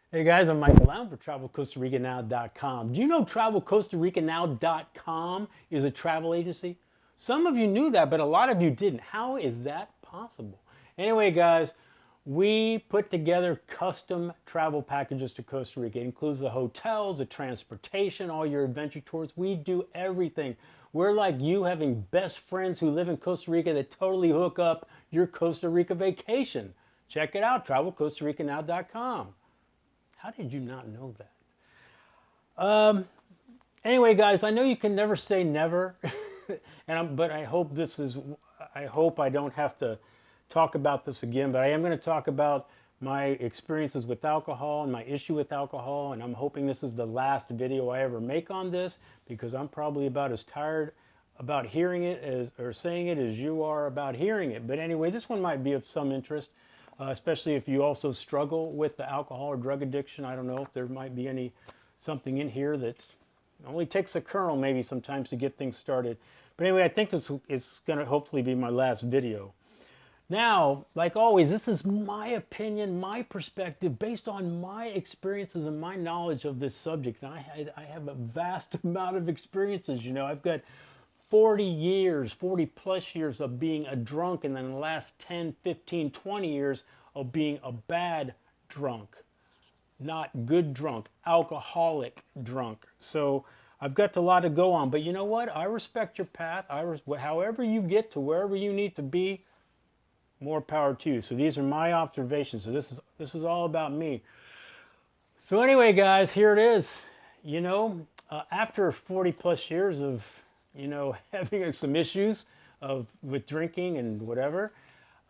Hey guys, I'm Michael Allen for TravelCostaRicaNow.com. Do you know TravelCostaRicaNow.com is a travel agency? Some of you knew that, but a lot of you didn't. How is that possible? Anyway, guys, we put together custom travel packages to Costa Rica. It includes the hotels, the transportation, all your adventure tours. We do everything. We're like you having best friends who live in Costa Rica that totally hook up your Costa Rica vacation. Check it out, TravelCostaRicaNow.com. How did you not know that? Anyway, guys, I know you can never say never, but I hope this is. I hope I don't have to talk about this again. But I am going to talk about my experiences with alcohol and my issue with alcohol, and I'm hoping this is the last video I ever make on this because I'm probably about as tired about hearing it as or saying it as you are about hearing it. But anyway, this one might be of some interest. Especially if you also struggle with the alcohol or drug addiction. I don't know if there might be something in here that only takes a kernel maybe sometimes to get things started. But anyway, I think this is going to hopefully be my last video. Now, like always, this is my opinion, my perspective, based on my experiences and my knowledge of this subject. And I have a vast amount of experiences. You know, I've got 40 years, 40 plus years of being a drunk, and then the last 10, 15, 20 years of being a bad drunk. Not good drunk, alcoholic drunk. So I've got a lot to go on, but you know what? I respect your path. However you get to wherever you need to be, more power to you. So these are my observations. So this is all about me. So anyway, guys, here it is. You know, after 40 plus years of having some issues with drinking and whatever.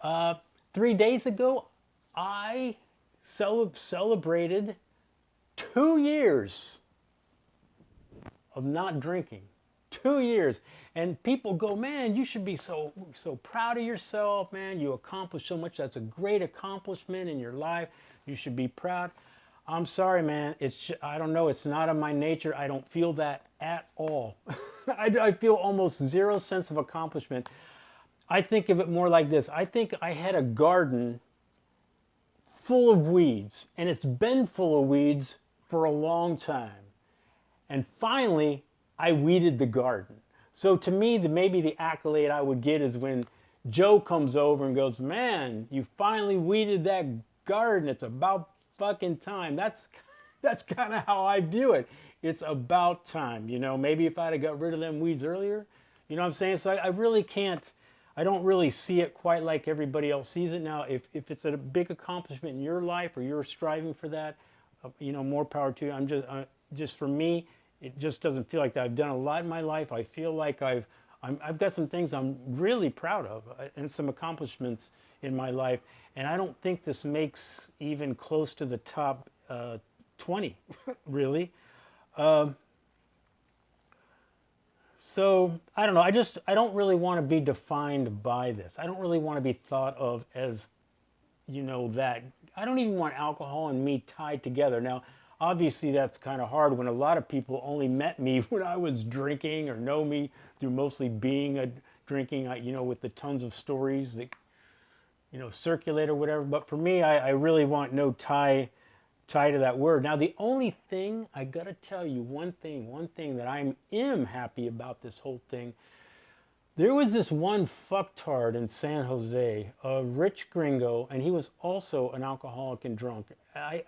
3 days ago, I celebrated 2 years of not drinking. 2 years. And people go, man, you should be so proud of yourself, man. You accomplished so much. That's a great accomplishment in your life. You should be proud. I'm sorry, man. I don't know. It's not in my nature. I don't feel that at all. I feel almost zero sense of accomplishment. I think of it more like this. I think I had a garden full of weeds, and it's been full of weeds for a long time. And finally, I weeded the garden. So to me, maybe the accolade I would get is when Joe comes over and goes, man, you finally weeded that garden. It's about fucking time. That's kind of how I view it. It's about time, you know. Maybe if I'd have got rid of them weeds earlier, you know what I'm saying? So I really can't. I don't really see it quite like everybody else sees it. Now, if it's a big accomplishment in your life or you're striving for that, more power to you. I'm just for me, it just doesn't feel like that. I've done a lot in my life. I feel like I've got some things I'm really proud of and some accomplishments in my life. And I don't think this makes even close to the top 20, really. So I don't know. I don't really want to be defined by this. I don't really want to be thought of as, that. I don't even want alcohol and me tied together. Now, obviously that's kind of hard when a lot of people only met me when I was drinking or know me through mostly being a drinking, with the tons of stories that, circulate or whatever. But for me, I really want no tie to that word. Now, the only thing, I gotta tell you one thing that I am happy about this whole thing. There was this one fucktard in San Jose, a rich gringo, and he was also an alcoholic and drunk.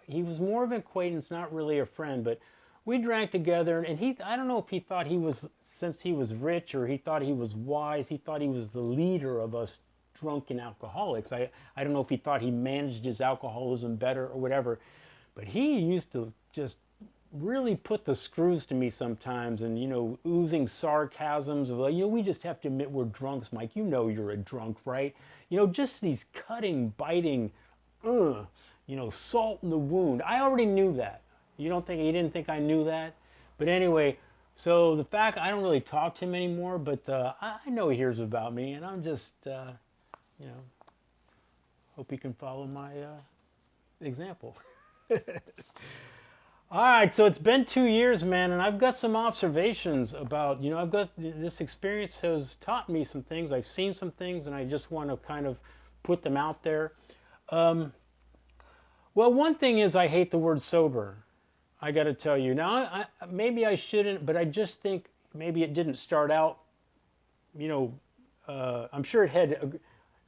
He was more of an acquaintance, not really a friend, but we drank together, and I don't know if he thought since he was rich or he thought he was wise, he thought he was the leader of us drunken alcoholics. I don't know if he thought he managed his alcoholism better or whatever, but he used to just really put the screws to me sometimes, and oozing sarcasms of like, we just have to admit we're drunks, Mike. You're a drunk, right? Just these cutting, biting, salt in the wound. I already knew that. He didn't think I knew that? But anyway, so the fact I don't really talk to him anymore, but I know he hears about me, and I'm just, hope he can follow my example. All right, so it's been 2 years, man, and I've got some observations about, I've got this experience has taught me some things. I've seen some things, and I just want to kind of put them out there. Well, one thing is I hate the word sober. I got to tell you. Now, maybe I shouldn't, but I just think maybe it didn't start out, you know, I'm sure it had,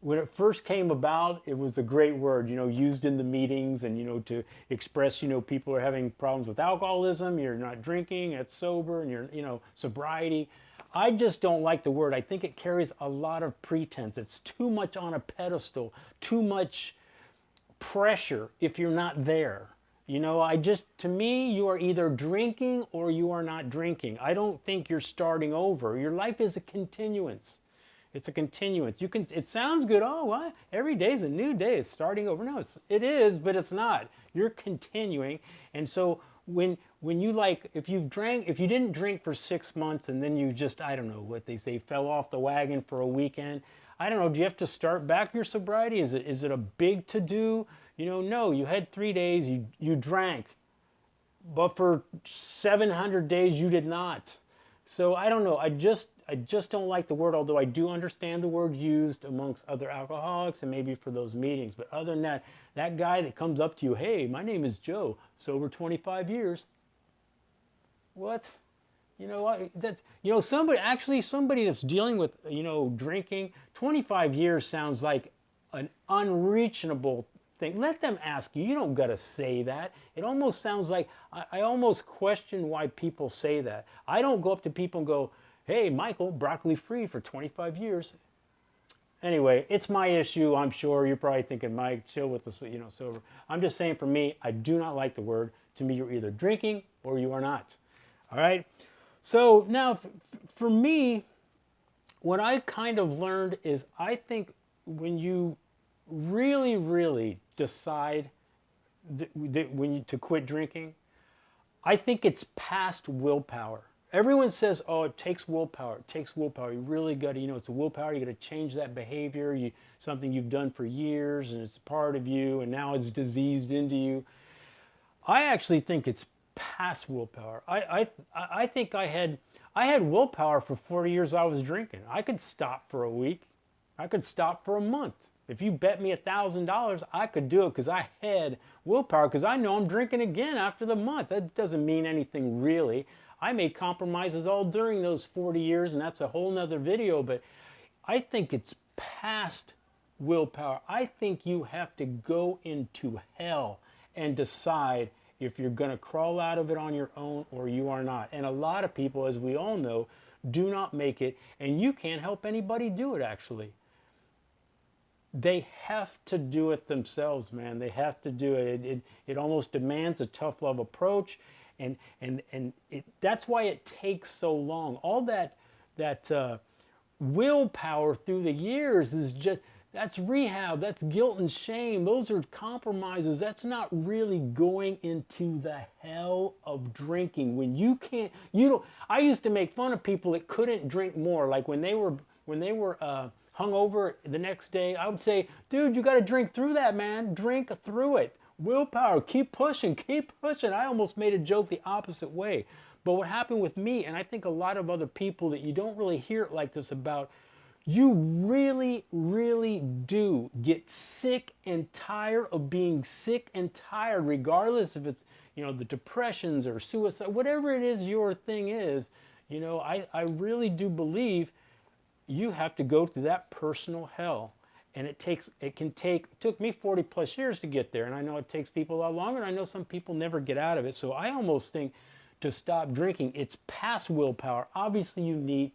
when it first came about, it was a great word, used in the meetings and, to express, people are having problems with alcoholism, you're not drinking, it's sober, and sobriety. I just don't like the word. I think it carries a lot of pretense. It's too much on a pedestal, too much pressure if you're not there. To me, you are either drinking or you are not drinking. I don't think you're starting over. Your life is a continuance. It's a continuance. It sounds good. Oh, what? Every day is a new day. It's starting over. No, it is, but it's not. You're continuing. And so when if you didn't drink for 6 months and then you just, I don't know what they say, fell off the wagon for a weekend, I don't know, do you have to start back your sobriety? Is it a big to do? No, you had 3 days, you drank, but for 700 days you did not. So I don't know. I just don't like the word, although I do understand the word used amongst other alcoholics and maybe for those meetings. But other than that, that guy that comes up to you, hey, my name is Joe, sober 25 years. What? Somebody that's dealing with, drinking, 25 years sounds like an unreachable thing. Let them ask you. You don't got to say that. It almost sounds like, I almost question why people say that. I don't go up to people and go, hey, Michael, broccoli free for 25 years. Anyway, it's my issue, I'm sure. You're probably thinking, Mike, chill with the, sober. I'm just saying, for me, I do not like the word. To me, you're either drinking or you are not. All right? So now, for me, what I kind of learned is I think when you really, really decide to quit drinking, I think it's past willpower. Everyone says, oh, it takes willpower. It takes willpower. You really got to, it's a willpower. You got to change that behavior, something you've done for years, and it's part of you, and now it's diseased into you. I actually think it's past willpower. I think I had willpower for 40 years I was drinking. I could stop for a week. I could stop for a month. If you bet me $1,000, I could do it because I had willpower, because I know I'm drinking again after the month. That doesn't mean anything really. I made compromises all during those 40 years, and that's a whole nother video, but I think it's past willpower. I think you have to go into hell and decide if you're going to crawl out of it on your own or you are not. And a lot of people, as we all know, do not make it, and you can't help anybody do it, actually. They have to do it themselves, man. They have to do it. It almost demands a tough love approach, and that's why it takes so long. All that willpower through the years is just, that's rehab, that's guilt and shame. Those are compromises. That's not really going into the hell of drinking. When you can't, I used to make fun of people that couldn't drink more. Like when they were hungover the next day, I would say, dude, you got to drink through that, man. Drink through it. Willpower, keep pushing, keep pushing. I almost made a joke the opposite way. But what happened with me, and I think a lot of other people that you don't really hear it like this about, you really, really do get sick and tired of being sick and tired, regardless if it's, the depressions or suicide, whatever it is your thing is, I really do believe you have to go through that personal hell. And it took me 40 plus years to get there. And I know it takes people a lot longer. And I know some people never get out of it. So I almost think to stop drinking, it's past willpower. Obviously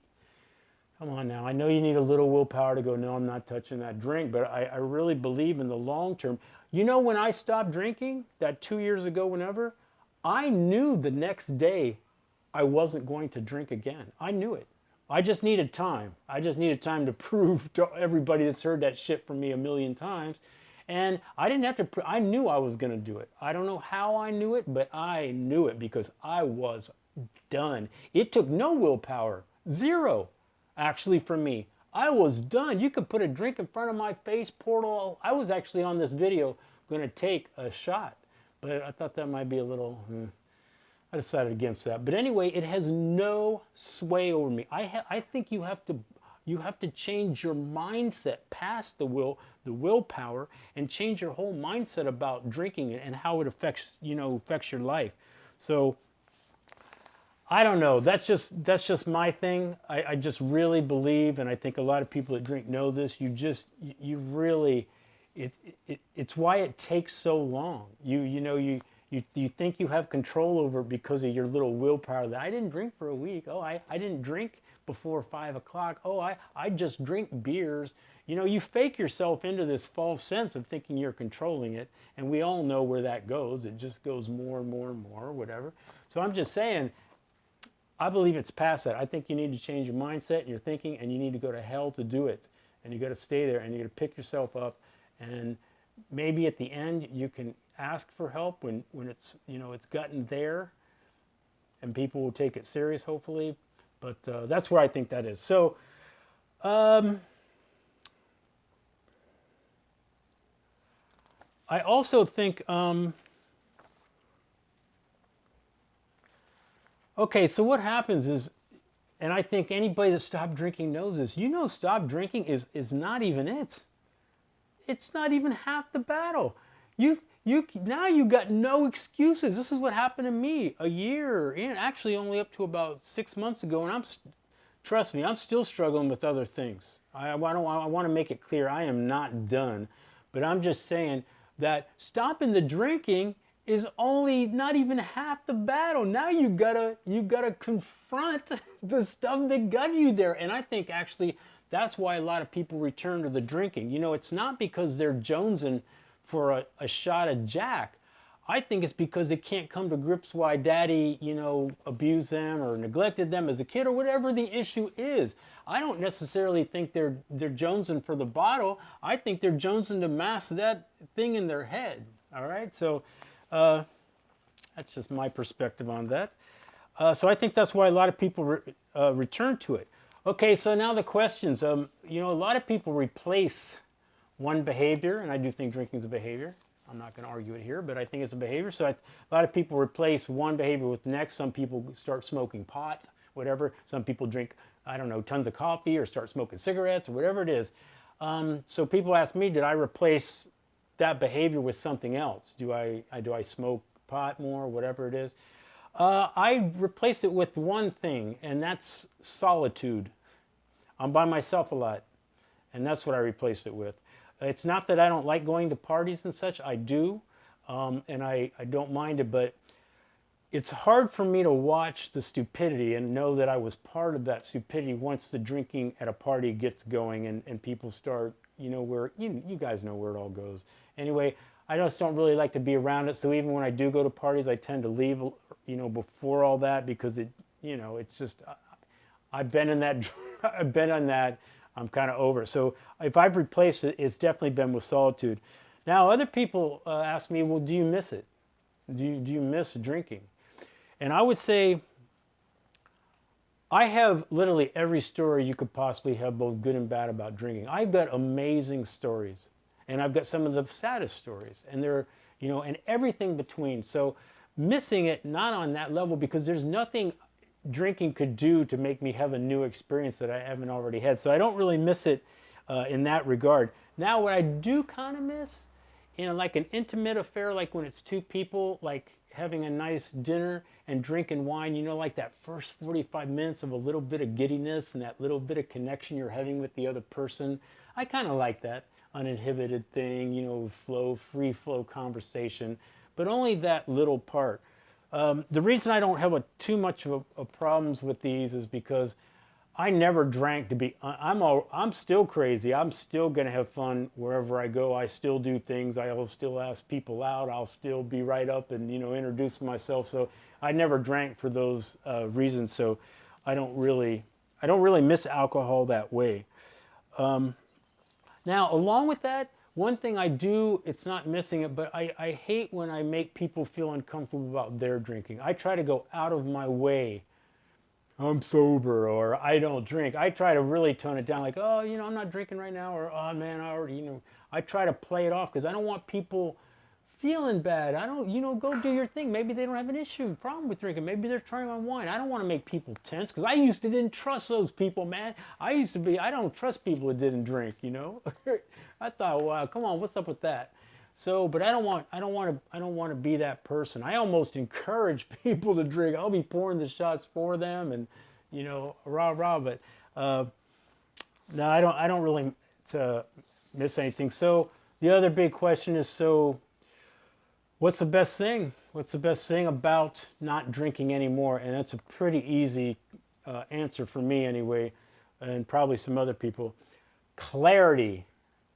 come on now, I know you need a little willpower to go, no, I'm not touching that drink, but I really believe in the long term. When I stopped drinking, that 2 years ago, whenever, I knew the next day I wasn't going to drink again. I knew it. I just needed time. I just needed time to prove to everybody that's heard that shit from me a million times. And I didn't have to, I knew I was going to do it. I don't know how I knew it, but I knew it because I was done. It took no willpower, zero. Actually, for me, I was done. You could put a drink in front of my face, portal. I was actually on this video going to take a shot, but I thought that might be a little, I decided against that. But anyway, it has no sway over me. I think you have to You have to change your mindset past the willpower, and change your whole mindset about drinking and how it affects, affects your life. So I don't know. That's just my thing. I just really believe, and I think a lot of people that drink know this. You really, it's why it takes so long. You think you have control over it because of your little willpower. That I didn't drink for a week. Oh, I didn't drink before 5 o'clock. Oh, I just drink beers. You fake yourself into this false sense of thinking you're controlling it, and we all know where that goes. It just goes more and more and more, whatever. So I'm just saying, I believe it's past that. I think you need to change your mindset and your thinking, and you need to go to hell to do it. And you got to stay there, and you got to pick yourself up, and maybe at the end you can ask for help when it's gotten there, and people will take it serious, hopefully. But that's where I think that is. So I also think. Okay, so what happens is, and I think anybody that stopped drinking knows this. Stop drinking is not even it. It's not even half the battle. Now you got no excuses. This is what happened to me a year in, actually only up to about 6 months ago, and trust me, I'm still struggling with other things. I want to make it clear I am not done, but I'm just saying that stopping the drinking is only not even half the battle. Now you gotta confront the stuff that got you there. And I think actually that's why a lot of people return to the drinking. It's not because they're jonesing for a shot of Jack. I think it's because they can't come to grips why daddy, abused them or neglected them as a kid or whatever the issue is. I don't necessarily think they're jonesing for the bottle. I think they're jonesing to mask that thing in their head. All right, so that's just my perspective on that. So I think that's why a lot of people return to it. Okay, so now the questions. A lot of people replace one behavior, and I do think drinking is a behavior. I'm not going to argue it here, but I think it's a behavior. So a lot of people replace one behavior with the next. Some people start smoking pot, whatever. Some people drink, I don't know, tons of coffee or start smoking cigarettes or whatever it is. So people ask me, did I replace that behavior with something else? Do I smoke pot more, whatever it is? I replace it with one thing, and that's solitude. I'm by myself a lot, and that's what I replace it with. It's not that I don't like going to parties and such. I do, and I don't mind it, but it's hard for me to watch the stupidity and know that I was part of that stupidity once the drinking at a party gets going and people start, where you guys know where it all goes. Anyway, I just don't really like to be around it. So even when I do go to parties, I tend to leave, before all that, because it's just, I've been in that, I've been on that. I'm kind of over it. So if I've replaced it, it's definitely been with solitude. Now, other people ask me, well, do you miss it? Do you miss drinking? And I would say, I have literally every story you could possibly have, both good and bad, about drinking. I've got amazing stories, and I've got some of the saddest stories, and they're, and everything between. So missing it, not on that level, because there's nothing drinking could do to make me have a new experience that I haven't already had. So I don't really miss it in that regard. Now, what I do kind of miss, like an intimate affair, like when it's two people, like having a nice dinner and drinking wine, like that first 45 minutes of a little bit of giddiness and that little bit of connection you're having with the other person. I kind of like that uninhibited thing, free flow conversation, but only that little part. The reason I don't have too much of a problems with these is because I never drank to be. I'm still crazy. I'm still gonna have fun wherever I go. I still do things. I'll still ask people out. I'll still be right up and introduce myself. So I never drank for those reasons. So I don't really miss alcohol that way. Now, along with that, one thing I do, it's not missing it, but I hate when I make people feel uncomfortable about their drinking. I try to go out of my way. I'm sober, or I don't drink. I try to really tone it down, like, oh, I'm not drinking right now, or oh man, I already, I try to play it off because I don't want people feeling bad. I don't, go do your thing. Maybe they don't have an problem with drinking. Maybe they're trying on wine. I don't want to make people tense because I used to didn't trust those people, man. I don't trust people that didn't drink, I thought, wow, come on, what's up with that? So, but I don't want to be that person. I almost encourage people to drink. I'll be pouring the shots for them and, rah, rah, but, no, I don't really miss anything. So the other big question is, so what's the best thing? What's the best thing about not drinking anymore? And that's a pretty easy answer for me anyway, and probably some other people. Clarity.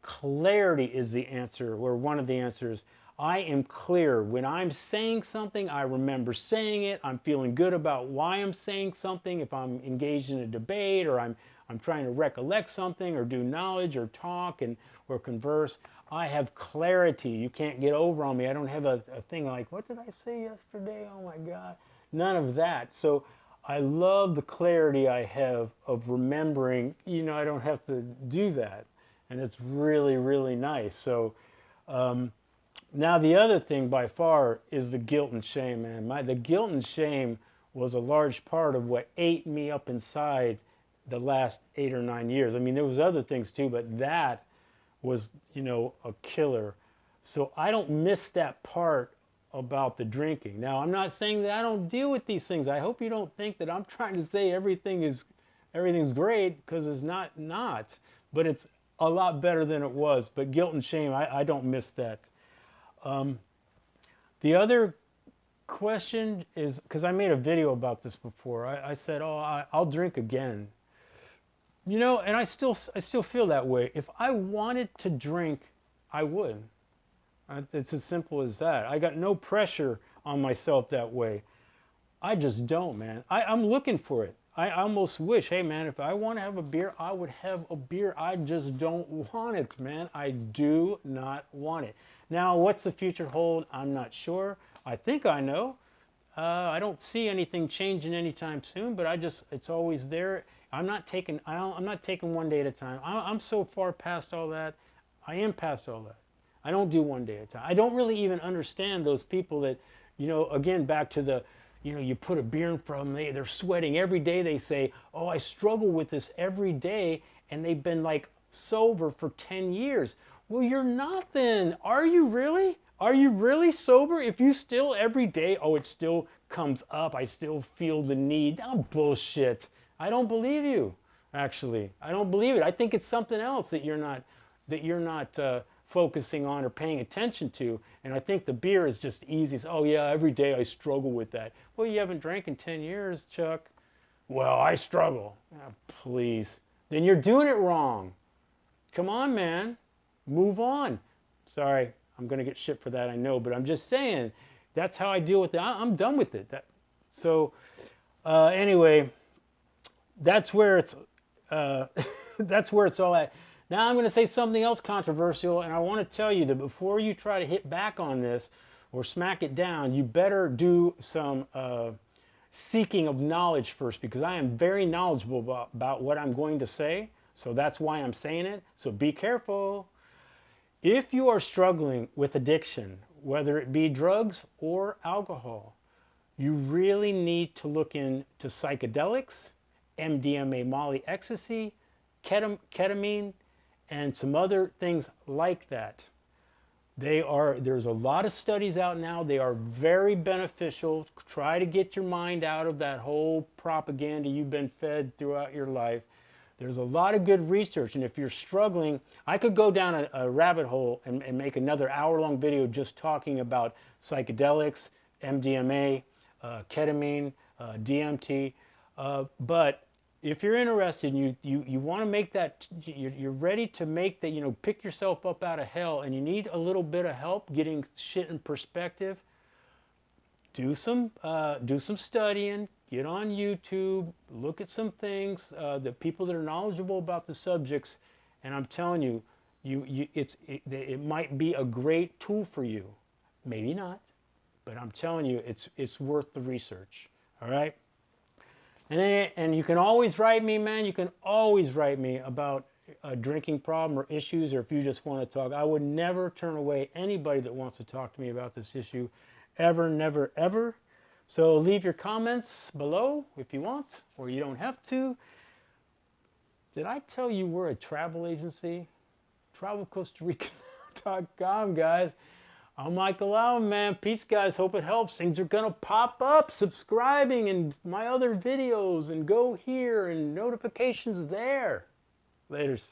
Clarity is the answer, or one of the answers. I am clear. When I'm saying something, I remember saying it. I'm feeling good about why I'm saying something. If I'm engaged in a debate, or I'm trying to recollect something, or do knowledge, or talk, or converse, I have clarity. You can't get over on me. I don't have a thing like, what did I say yesterday? Oh my God. None of that. So I love the clarity I have of remembering, I don't have to do that. And it's really, really nice. So now the other thing by far is the guilt and shame, man. The guilt and shame was a large part of what ate me up inside the last 8 or 9 years. I mean, there was other things too, but that was, a killer. So I don't miss that part about the drinking. Now, I'm not saying that I don't deal with these things. I hope you don't think that I'm trying to say everything's great, because it's not. But it's a lot better than it was. But guilt and shame, I don't miss that. The other question is, because I made a video about this before. I said, I'll drink again. And I still feel that way. If I wanted to drink, I would. It's as simple as that. I got no pressure on myself that way. I just don't, man. I'm looking for it. I almost wish, hey, man, if I want to have a beer, I would have a beer. I just don't want it, man. I do not want it. Now, what's the future hold? I'm not sure. I think I know. I don't see anything changing anytime soon, but it's always there. I'm not taking one day at a time. I'm so far past all that. I am past all that. I don't do one day at a time. I don't really even understand those people that, again, back to the, you put a beer in front of them, they're sweating every day. They say, oh, I struggle with this every day, and they've been like sober for 10 years. Well, you're not then. Are you really? Are you really sober? If you still every day, it still comes up, I still feel the need. Now, bullshit. I don't believe you, actually. I don't believe it. I think it's something else that you're not focusing on or paying attention to. And I think the beer is just easy. It's, oh yeah, every day I struggle with that. Well, you haven't drank in 10 years, Chuck. Well, I struggle. Oh, please. Then you're doing it wrong. Come on, man. Move on. Sorry, I'm going to get shit for that, I know, but I'm just saying, that's how I deal with it. I'm done with it. Anyway, that's where it's all at. Now I'm going to say something else controversial, and I want to tell you that before you try to hit back on this or smack it down, you better do some seeking of knowledge first, because I am very knowledgeable about what I'm going to say, so that's why I'm saying it. So be careful. If you are struggling with addiction, whether it be drugs or alcohol, you really need to look into psychedelics, MDMA, Molly, ecstasy, ketamine, and some other things like that. There's a lot of studies out now. They are very beneficial. Try to get your mind out of that whole propaganda you've been fed throughout your life. There's a lot of good research, and if you're struggling, I could go down a rabbit hole and make another hour-long video just talking about psychedelics, MDMA, ketamine, DMT, but if you're interested and you want to make that, you're ready to make that, pick yourself up out of hell, and you need a little bit of help getting shit in perspective, do some studying, get on YouTube, look at some things, the people that are knowledgeable about the subjects, and I'm telling you, it might be a great tool for you. Maybe not, but I'm telling you, it's worth the research. All right. And you can always write me, man. You can always write me about a drinking problem or issues, or if you just want to talk. I would never turn away anybody that wants to talk to me about this issue, ever, never, ever. So leave your comments below if you want, or you don't have to. Did I tell you we're a travel agency? TravelCostaRica.com, guys. I'm Michael Allen, man. Peace, guys. Hope it helps. Things are going to pop up. Subscribing and my other videos, and go here and notifications there. Laters.